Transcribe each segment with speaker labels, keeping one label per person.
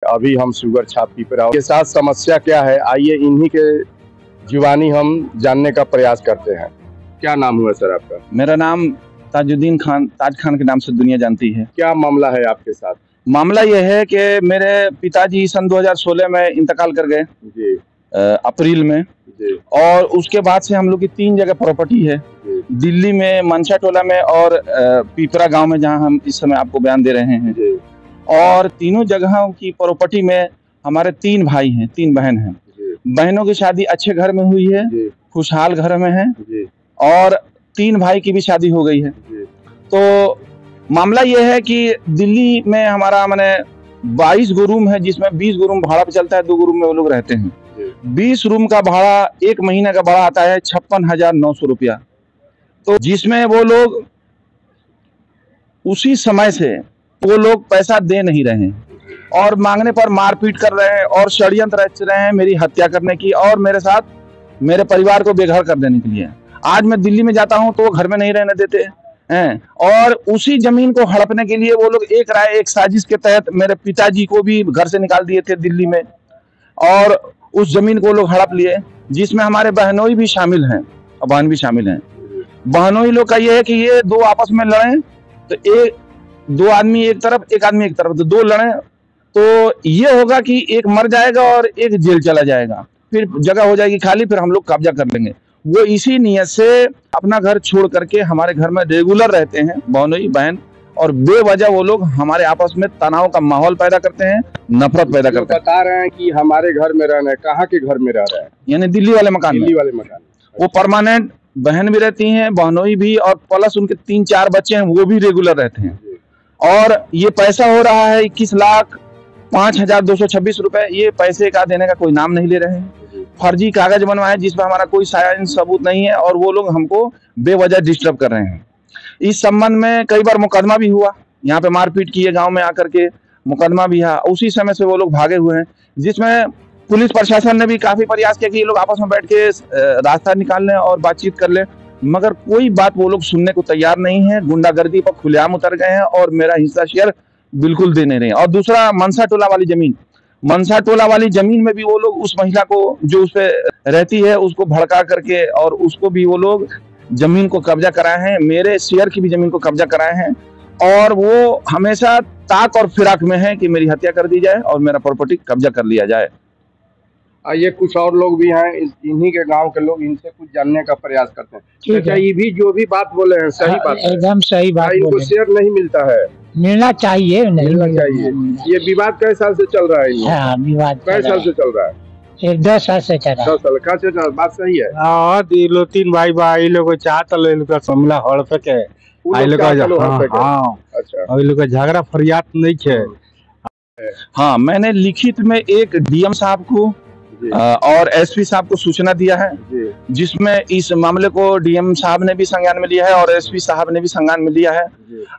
Speaker 1: अभी हम शुगर छाप पीपरा के साथ समस्या क्या है, आइए इन्हीं के जुबानी हम जानने का प्रयास करते हैं। क्या नाम हुआ सर आपका?
Speaker 2: मेरा नाम ताजुद्दीन खान, ताज खान के नाम से दुनिया जानती है।
Speaker 1: क्या मामला है आपके साथ?
Speaker 2: मामला यह है कि मेरे पिताजी सन 2016 में इंतकाल कर गए
Speaker 1: जी।
Speaker 2: अप्रैल में
Speaker 1: जी।
Speaker 2: और उसके बाद से हम लोग की 3 जगह प्रॉपर्टी है, दिल्ली में, मनसा टोला में और पीपरा गांव में, जहां हम इस समय आपको बयान दे रहे हैं।
Speaker 1: जी।
Speaker 2: और तीनों जगहों की प्रॉपर्टी में हमारे 3 भाई हैं, 3 बहन हैं। बहनों की शादी अच्छे घर में हुई है, खुशहाल घर में है, और 3 भाई की भी शादी हो गई है। तो मामला यह है कि दिल्ली में हमारा माने 22 गो रूम है, जिसमें 20 गो रूम भाड़ा पे चलता है, 2 गो रूम में वो लोग रहते हैं। 20 रूम का भाड़ा 1 महीने का भाड़ा आता है 56,900 रुपया। तो जिसमें वो लोग उसी समय से वो लोग पैसा दे नहीं रहे हैं और मांगने पर मारपीट कर रहे हैं और षड्यंत्र रच रहे हैं मेरी हत्या करने की और मेरे साथ मेरे परिवार को बेघर कर देने के लिए। आज मैं दिल्ली में जाता हूं तो वो घर में नहीं रहने देते हैं और उसी जमीन को हड़पने के लिए वो लोग एक राय, एक साजिश के तहत मेरे पिताजी को भी घर से निकाल दिए थे दिल्ली में, और उस जमीन को लोग हड़प लिए, जिसमें हमारे बहनोई भी शामिल हैं और बहन भी शामिल हैं। बहनोई लोग का ये है कि ये 2 आपस में लड़ें तो 2 आदमी एक तरफ, 1 आदमी एक तरफ, तो 2 लड़े तो ये होगा कि एक मर जाएगा और एक जेल चला जाएगा, फिर जगह हो जाएगी खाली, फिर हम लोग कब्जा कर लेंगे। वो इसी नियत से अपना घर छोड़ करके हमारे घर में रेगुलर रहते हैं बहनोई बहन, और बेवजह वो लोग हमारे आपस में तनाव का माहौल पैदा करते हैं, नफरत पैदा करते हैं।
Speaker 1: बता रहे हैं कि हमारे घर में रहना है, कहाँ के घर में रह रहे हैं?
Speaker 2: यानी दिल्ली वाले मकान में।
Speaker 1: दिल्ली वाले मकान।
Speaker 2: वो परमानेंट बहन भी रहती हैं, बहनोई भी, और प्लस उनके 3-4 बच्चे हैं, वो भी रेगुलर रहते हैं। और ये पैसा हो रहा है 21,05,226 रुपए। ये पैसे का देने का कोई नाम नहीं ले रहे हैं। फर्जी कागज बनवाए जिसमें हमारा कोई साइन सबूत नहीं है, और वो लोग हमको बेवजह डिस्टर्ब कर रहे हैं। इस संबंध में कई बार मुकदमा भी हुआ, यहाँ पे मारपीट किए, गांव में आकर के मुकदमा भी है। उसी समय से वो लोग भागे हुए हैं, जिसमें पुलिस प्रशासन ने भी काफी प्रयास किया कि ये लोग आपस में बैठ के रास्ता निकाल लें और बातचीत कर लें, मगर कोई बात वो लोग सुनने को तैयार नहीं है। गुंडागर्दी पर खुलेआम उतर गए हैं और मेरा हिस्सा शेयर बिल्कुल दे नहीं रहे हैं। और दूसरा, मनसा टोला वाली जमीन, मनसा टोला वाली जमीन में भी वो लोग उस महिला को जो उस पे रहती है उसको भड़का करके और उसको भी वो लोग जमीन को कब्जा कराए हैं, मेरे शेयर की भी जमीन को कब्जा कराए हैं, और वो हमेशा ताक और फिराक में है कि मेरी हत्या कर दी जाए और मेरा प्रॉपर्टी कब्जा कर लिया जाए।
Speaker 1: ये कुछ और लोग भी हैं, इन्हीं के गांव के लोग, इनसे कुछ जानने का प्रयास करते हैं। क्या ये भी जो भी बात बोले हैं सही बात है? एकदम
Speaker 3: सही बात।
Speaker 1: इनको शेयर नहीं मिलता है?
Speaker 3: मिलना चाहिए, नहीं
Speaker 1: मिलना चाहिए। ये विवाद कै साल से चल रहा है?
Speaker 3: हाँ, विवाद
Speaker 1: कै साल से चल रहा है?
Speaker 3: 10 साल से चल रहा है।
Speaker 1: 10 साल का से बात सही है।
Speaker 4: हाँ, 3 भाई लोग चाहत समला हड़ सके,
Speaker 1: हाँ, अच्छा,
Speaker 4: लोग झगड़ा फरियाद नहीं है।
Speaker 2: हाँ, मैंने लिखित में एक डीएम साहब को और एसपी साहब को सूचना दिया है, जिसमें इस मामले को डीएम साहब ने भी संज्ञान में लिया है और एसपी साहब ने भी संज्ञान में लिया है,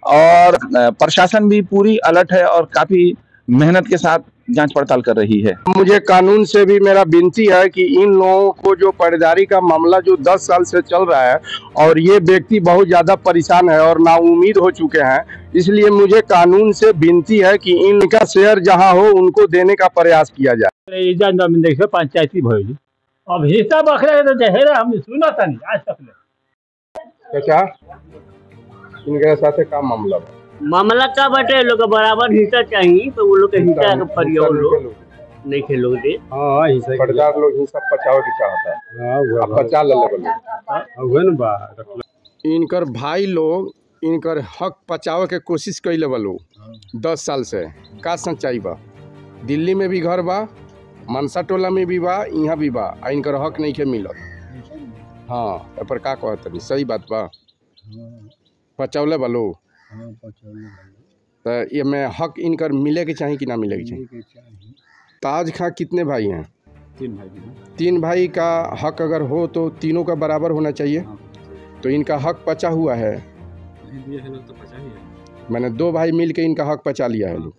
Speaker 2: और प्रशासन भी पूरी अलर्ट है और काफी मेहनत के साथ जांच पड़ताल कर रही है।
Speaker 1: मुझे कानून से भी मेरा विनती है कि इन लोगों को जो पहरेदारी का मामला जो 10 साल से चल रहा है और ये व्यक्ति बहुत ज्यादा परेशान है और नाउम्मीद हो चुके हैं, इसलिए मुझे कानून से विनती है कि इनका शेयर जहां हो उनको देने का प्रयास किया जाए।
Speaker 4: पंचायती भइल अब हिस्सा बखरे तो जहेरा हम सुना था नहीं आज तक।
Speaker 1: क्या इनके साथ का
Speaker 5: मामला का बटे लोग बराबर हिस्सा चाहिए, तो वो लोग का हिस्सा का परियोग लोग नहीं खेलोग दे।
Speaker 1: हां, हिस्सा पटदार लोग हिस्सा पचावे के चाहता है। हां, वो पचा ले लेवल बा। इनकर भाई लोग इनकर हक पचावे के कोशिश कइले बलो 10 साल से। का सच्चाई बा? दिल्ली में भी घर बा, मनसा टोला में भी बा, यहाँ भी बा, आ इनकर हक नहीं के मिलत। हाँ, पर का कहत नहीं सही बात बा? पचावले बलो तो ये में हक इनकर मिले के चाहिए कि ना मिले के चाहिए? ताज खां कितने भाई हैं?
Speaker 4: 3 भाई।
Speaker 1: 3 भाई का हक अगर हो तो तीनों का बराबर होना चाहिए। तो इनका हक पचा हुआ है? मैंने 2 भाई मिल के इनका हक पचा लिया है लोग।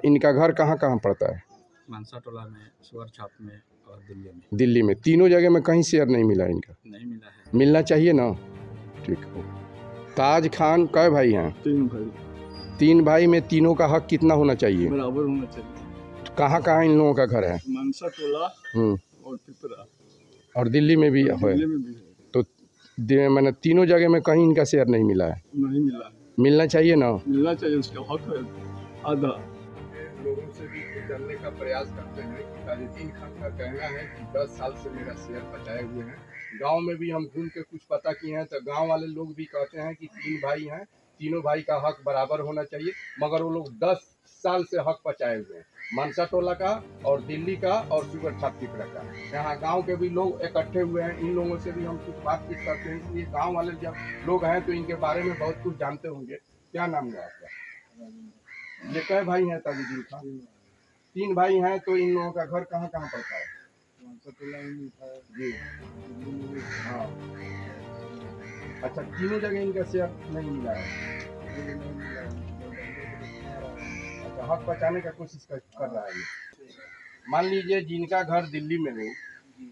Speaker 1: इनका घर कहाँ कहाँ पड़ता है?
Speaker 6: मनसा टोला में, शुगर छाप में और दिल्ली में।
Speaker 1: दिल्ली में। तीनों जगह में कहीं शेयर नहीं मिला इनका?
Speaker 6: नहीं मिला है।
Speaker 1: मिलना चाहिए ना। ठीक। ताज खान कै भाई हैं?
Speaker 6: 3 भाई।
Speaker 1: तीन भाई में तीनों का हक कितना होना चाहिए?
Speaker 6: बराबर होना चाहिए।
Speaker 1: कहाँ इन लोगों का घर है?
Speaker 6: मनसा टोला और पिपरा
Speaker 1: और दिल्ली में भी है।
Speaker 6: दिल्ली में भी है।
Speaker 1: तो मैंने तीनों जगह में कहीं इनका शेयर नहीं मिला है।
Speaker 6: नहीं मिला है।
Speaker 1: मिलना चाहिए ना?
Speaker 6: मिलना चाहिए, उसका हक है आधा।
Speaker 1: लोगों से भी जानने का प्रयास करते हैं कि ताजुद्दीन खान का कहना है कि 10 साल से मेरा शेयर बचाए हुए हैं। गांव में भी हम घूम के कुछ पता किए हैं तो गांव वाले लोग भी कहते हैं कि 3 भाई हैं, तीनों भाई का हक बराबर होना चाहिए, मगर वो लोग 10 साल से हक बचाए हुए हैं। मनसा टोला का और दिल्ली का और सुगर छाप पिपरा का। यहाँ गांव के भी लोग इकट्ठे हुए हैं, इन लोगों से भी हम कुछ बातचीत करते हैं। इसलिए गांव वाले जब लोग हैं तो इनके बारे में बहुत कुछ जानते होंगे। क्या नाम है आपका? ये कै भाई हैं ताजुद्दीन खान? 3 भाई हैं। तो इन लोगों का घर कहाँ कहाँ पड़ता है? जी हाँ। अच्छा, तीनों जगह इनका शेयर नहीं मिला है। अच्छा, हक बचाने का कोशिश कर रहा है ये। मान लीजिए जिनका घर दिल्ली में हो,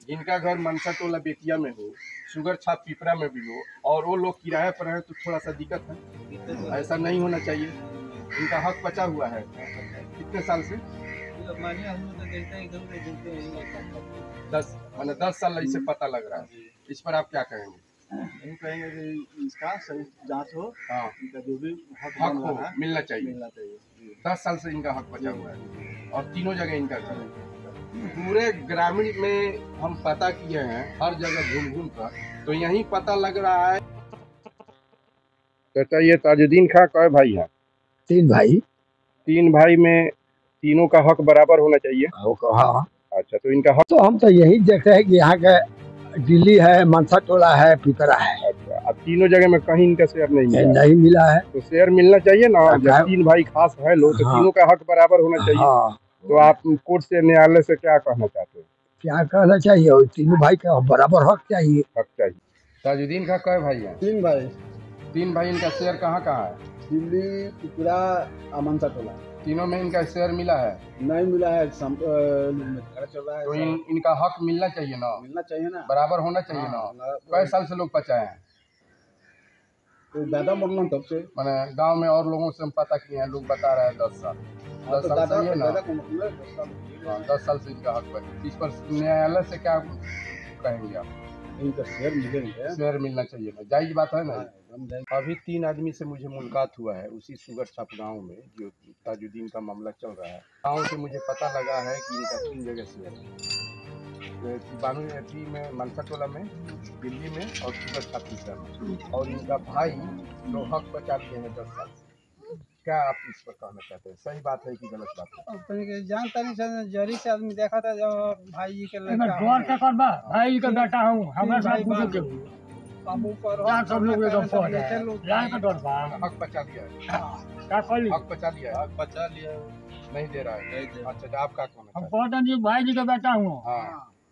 Speaker 1: जिनका घर मनसा टोला बेतिया में हो, सुगर छाप पिपरा में भी हो, और वो लोग किराए पर हैं तो थोड़ा सा दिक्कत है। ऐसा नहीं होना चाहिए। इनका हक बचा हुआ है। कितने साल से? 10 साल ऐसे पता लग रहा है। इस पर आप क्या कहेंगे?
Speaker 6: हम कहेंगे कि इसका सही जांच हो।
Speaker 1: हाँ,
Speaker 6: इनका जो भी
Speaker 1: हक हो मिलना चाहिए। 10 साल से इनका हक बचा हुआ है और तीनों जगह इनका घर है। पूरे ग्रामीण में हम पता किए हैं, हर जगह घूम घूम कर, तो यही पता लग रहा है। चाचा, ये ताजुद्दीन खान कै भाई हैं?
Speaker 3: 3 भाई।
Speaker 1: 3 भाई में तीनों का हक बराबर होना चाहिए।
Speaker 3: हाँ।
Speaker 1: अच्छा, तो इनका हक?
Speaker 3: तो हम तो यही देखते हैं कि यहाँ का दिल्ली है, मनसा टोला है, पिपरा है।
Speaker 1: अच्छा, अब तीनों जगह में कहीं इनका शेयर
Speaker 3: नहीं मिला है।
Speaker 1: तो शेयर मिलना चाहिए ना। जब 3 भाई खास है लोग, तो तीनों का हक बराबर होना चाहिए।
Speaker 3: हाँ।
Speaker 1: तो आप कोर्ट से, न्यायालय से क्या कहना चाहते हैं?
Speaker 3: क्या कहना चाहिए? और तीनों भाई का बराबर हक चाहिए।
Speaker 1: हक चाहिए। ताजुद्दीन खान कै भाई हैं?
Speaker 6: 3 भाई।
Speaker 1: 3 भाई। इनका शेयर कहाँ कहाँ है?
Speaker 6: दिल्ली, पिपरा, मनसा टोला।
Speaker 1: तीनों में इनका शेयर मिला है?
Speaker 6: नहीं मिला है। चल रहा है।
Speaker 1: तो इनका हक मिलना चाहिए ना?
Speaker 6: मिलना चाहिए ना,
Speaker 1: बराबर होना चाहिए ना। कई साल से लोग बचाए हैं?
Speaker 6: तो ज्यादा मरना तब से
Speaker 1: मैंने गांव में और लोगों से हम पता किए हैं, लोग बता रहे हैं 10 साल। 10 साल सही है ना? 10 साल से इनका हक है। इस पर न्यायालय से क्या कहेंगे आप?
Speaker 6: इनका शेयर मिलेंगे।
Speaker 1: शेयर मिलना चाहिए ना, जायज बात है ना। अभी 3 आदमी से मुझे मुलाकात हुआ है उसी सुगर छाप गाँव में, जो ताजुद्दीन का मामला चल रहा है। गाँव से मुझे पता लगा है कि इनका 3 जगह शेयर है। बानू में, मनसा टोला में, दिल्ली में और सुगर छाप पिपरा में। और इनका भाई जो हक बचाते हैं 10 साल से। क्या आप इस पर कहना चाहते हैं? सही बात है कि गलत बात है?
Speaker 7: जानता नहीं, जरी से आदमी देखा था जब भाई के
Speaker 4: भाई का बेटा हूँ, हमारे
Speaker 7: बाबू पर
Speaker 4: सब लोग
Speaker 1: हक बचा लिया है। हक बचा लिया है।
Speaker 6: हक बचा लिया
Speaker 1: नहीं दे रहा है। अच्छा, तो आप क्या कहना
Speaker 4: हम
Speaker 1: चाहते हैं?
Speaker 4: कहते हैं भाई जी का बेटा हूँ।
Speaker 1: हाँ,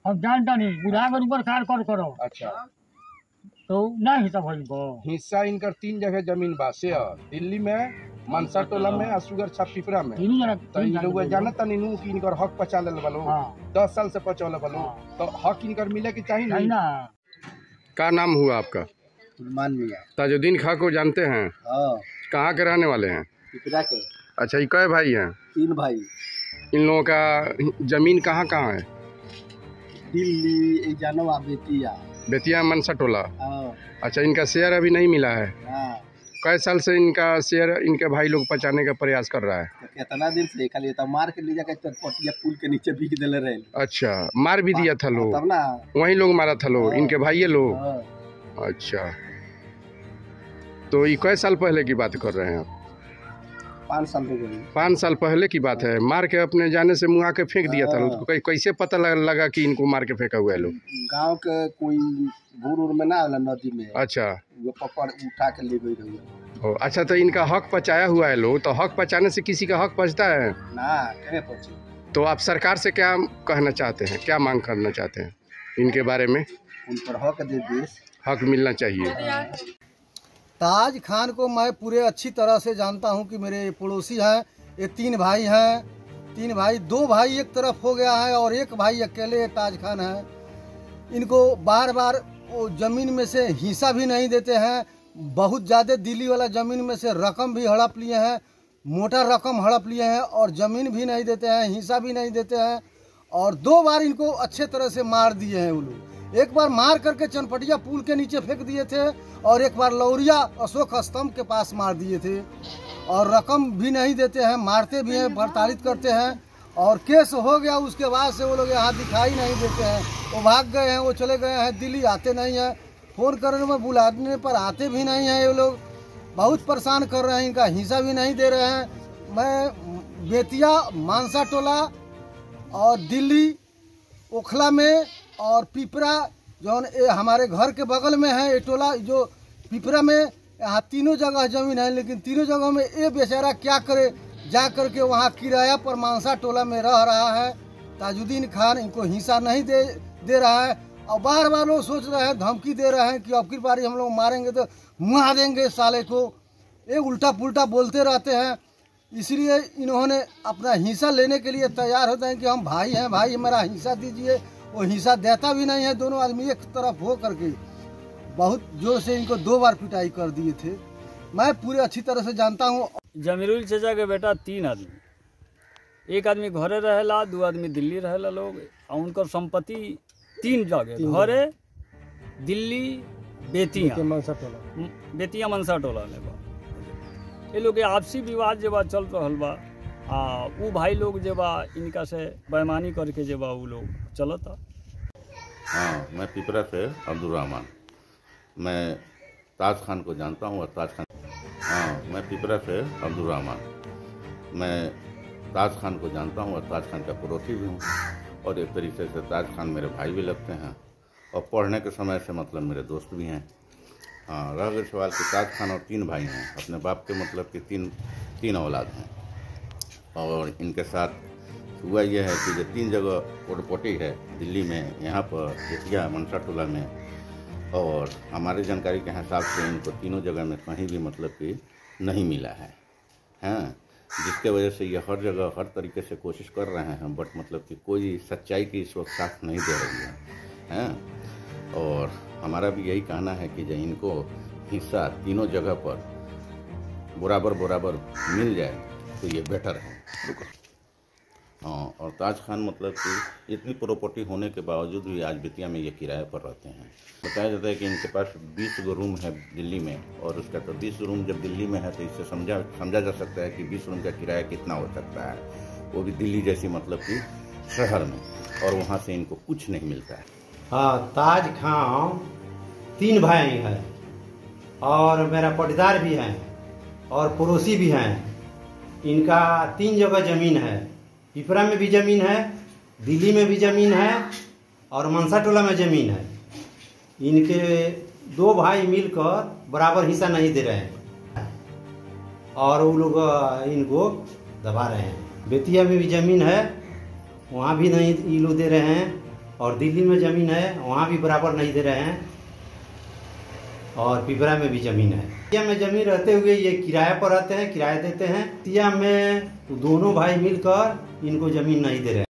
Speaker 4: हम जानता नहीं, बुढ़ा कर ऊपर कार कर करो
Speaker 1: अच्छा।
Speaker 4: तो ना हिसाब हो इनको।
Speaker 1: हिस्सा इनकर 3 जगह जमीन बा शेयर, दिल्ली में, मनसा टोला में और सुगर छाप पिपरा में।
Speaker 4: तीनों जना
Speaker 1: तो इन लोग जानता नहीं कि इनकर हक बचा ले बलो। 10 साल से बचौले बलो। तो हक इनकर मिले के चाहिए नहीं
Speaker 4: ना।
Speaker 1: का नाम हुआ आपका?
Speaker 6: मान लिया।
Speaker 1: ताजुद्दीन खान को जानते हैं?
Speaker 6: हाँ।
Speaker 1: कहाँ के रहने वाले हैं?
Speaker 6: पिपरा के।
Speaker 1: अच्छा, ये कै भाई हैं?
Speaker 6: 3 भाई।
Speaker 1: इन लोगों का जमीन कहाँ कहाँ है?
Speaker 6: दिल्ली, जानवा,
Speaker 1: बेतिया, मनसा टोला।
Speaker 6: हाँ।
Speaker 1: अच्छा, इनका शेयर अभी नहीं मिला है?
Speaker 6: हाँ।
Speaker 1: कई साल से इनका शेयर इनके भाई लोग बचाने का प्रयास कर रहा है?
Speaker 6: तो कितना दिन से खाली तो मार के ले जाकर चटपटिया पुल के नीचे बिक दिले रहे।
Speaker 1: अच्छा, मार भी दिया था लोग?
Speaker 6: तब ना
Speaker 1: वही लोग मारा था लोग। इनके भाई लोग?
Speaker 6: हाँ।
Speaker 1: अच्छा, तो ये कई साल पहले की बात कर रहे हैं आप?
Speaker 6: 5 साल हो गए।
Speaker 1: 5 साल पहले की बात है। मार के अपने जाने से मुँह के फेंक दिया था लोग। कैसे पता लगा कि इनको मार के फेंका हुआ है लोग?
Speaker 6: गांव के कोई घूर में ना आला नदी में।
Speaker 1: अच्छा,
Speaker 6: वो पकड़ उठा के ले गई रही।
Speaker 1: अच्छा, तो इनका हक बचाया हुआ है लोग। तो हक बचाने से किसी का हक बचता है
Speaker 6: ना? कहे पहुंचे।
Speaker 1: तो आप सरकार से क्या कहना चाहते हैं, क्या मांग करना चाहते हैं इनके बारे में?
Speaker 6: उन पर हक दे देश,
Speaker 1: हक मिलना चाहिए।
Speaker 7: ताज खान को मैं पूरे अच्छी तरह से जानता हूं कि मेरे पड़ोसी हैं। ये 3 भाई हैं। 3 भाई, 2 भाई एक तरफ हो गया है और एक भाई अकेले ताज खान है। इनको बार बार वो जमीन में से हिस्सा भी नहीं देते हैं। बहुत ज़्यादा दिल्ली वाला जमीन में से रकम भी हड़प लिए हैं। मोटा रकम हड़प लिए हैं और ज़मीन भी नहीं देते हैं, हिस्सा भी नहीं देते हैं। और 2 बार इनको अच्छे तरह से मार दिए हैं वो लोग। एक बार मार करके चनपटिया पुल के नीचे फेंक दिए थे और एक बार लौरिया अशोक स्तंभ के पास मार दिए थे। और रकम भी नहीं देते हैं, मारते भी हैं, प्रताड़ित करते हैं। और केस हो गया उसके बाद से वो लोग यहाँ दिखाई नहीं देते हैं, वो भाग गए हैं, वो चले गए हैं दिल्ली, आते नहीं हैं। फ़ोन करने में बुलाने पर आते भी नहीं हैं। ये लोग बहुत परेशान कर रहे हैं, इनका हिस्सा भी नहीं दे रहे हैं। मैं बेतिया मानसा टोला और दिल्ली ओखला में और पिपरा जो हमारे घर के बगल में है, ये टोला जो पिपरा में, यहाँ तीनों जगह ज़मीन है, लेकिन तीनों जगह में ये बेचारा क्या करे, जा करके वहाँ किराया पर मानसा टोला में रह रहा है। ताजुद्दीन खान इनको हिस्सा नहीं दे रहा है और बार बार लोग सोच रहे हैं, धमकी दे रहे हैं कि अब की बारी हम लोग मारेंगे तो मुआ देंगे साले को। ये उल्टा पुल्टा बोलते रहते हैं। इसलिए इन्होंने अपना हिस्सा लेने के लिए तैयार होते हैं कि हम भाई हैं, भाई मेरा हिस्सा दीजिए। वो हिस्सा देता भी नहीं है। दोनों आदमी एक तरफ हो करके बहुत जोर से इनको 2 बार पिटाई कर दिए थे। मैं पूरे अच्छी तरह से जानता हूँ।
Speaker 6: जमीरुल चाचा के बेटा 3 आदमी, एक आदमी घरे रहेला, 2 आदमी दिल्ली रहेला लोग। और उनकर संपत्ति 3 जगह, घरे, दिल्ली, बेतिया मनसा टोला में बा। ये लोग के आपसी विवाद जे बा चल रहल बा। वो भाई लोग जे बा इनका से बेईमानी करके जे बा वो लोग चलता।
Speaker 8: हाँ, मैं पिपरा से अब्दुल रहमान, मैं ताज खान को जानता हूँ। और ताज खान, हाँ, मैं पिपरा से अब्दुल रहमान, मैं ताज खान को जानता हूँ और ताज खान का पड़ोसी भी हूँ। और एक तरीके से ताज खान मेरे भाई भी लगते हैं और पढ़ने के समय से मतलब मेरे दोस्त भी हैं। हाँ, रह गए सवाल कि ताज खान और 3 भाई हैं, अपने बाप के मतलब कि तीन औलाद हैं। और इनके साथ हुआ यह है कि जो 3 जगह पोटपोटी है दिल्ली में, यहाँ पर बेतिया मनसा टोला में, और हमारी जानकारी के हिसाब से इनको तीनों जगह में कहीं भी मतलब कि नहीं मिला है। हाँ, जिसके वजह से ये हर जगह हर तरीके से कोशिश कर रहे हैं, बट मतलब कि कोई सच्चाई की इस वक्त साथ नहीं दे रही है। हाँ, और हमारा भी यही कहना है कि जो इनको हिस्सा तीनों जगह पर बराबर मिल जाए तो ये बेटर है। हाँ, और ताज खान मतलब कि इतनी प्रॉपर्टी होने के बावजूद भी आज बेतिया में ये किराए पर रहते हैं। बताया जाता है कि इनके पास 20 गो रूम है दिल्ली में, और उसका तो 20 रूम जब दिल्ली में है तो इससे समझा जा सकता है कि 20 रूम का किराया कितना हो सकता है, वो भी दिल्ली जैसी मतलब कि शहर में, और वहाँ से इनको कुछ नहीं मिलता है।
Speaker 9: हाँ, ताज खान 3 भाई हैं और मेरा पटीदार भी हैं और पड़ोसी भी हैं। इनका 3 जगह ज़मीन है, पिपरा में भी ज़मीन है, दिल्ली में भी ज़मीन है और मनसा टोला में ज़मीन है। इनके 2 भाई मिलकर बराबर हिस्सा नहीं दे रहे हैं और वो लोग इनको दबा रहे हैं। बेतिया में भी ज़मीन है, वहाँ भी नहीं ये लोग दे रहे हैं, और दिल्ली में ज़मीन है, वहाँ भी बराबर नहीं दे रहे हैं, और पिपरा में भी ज़मीन है। बेतिया में ज़मीन रहते हुए ये किराए पर रहते हैं, किराया देते हैं। बेतिया में दोनों भाई मिलकर इनको ज़मीन नहीं दे रहे हैं।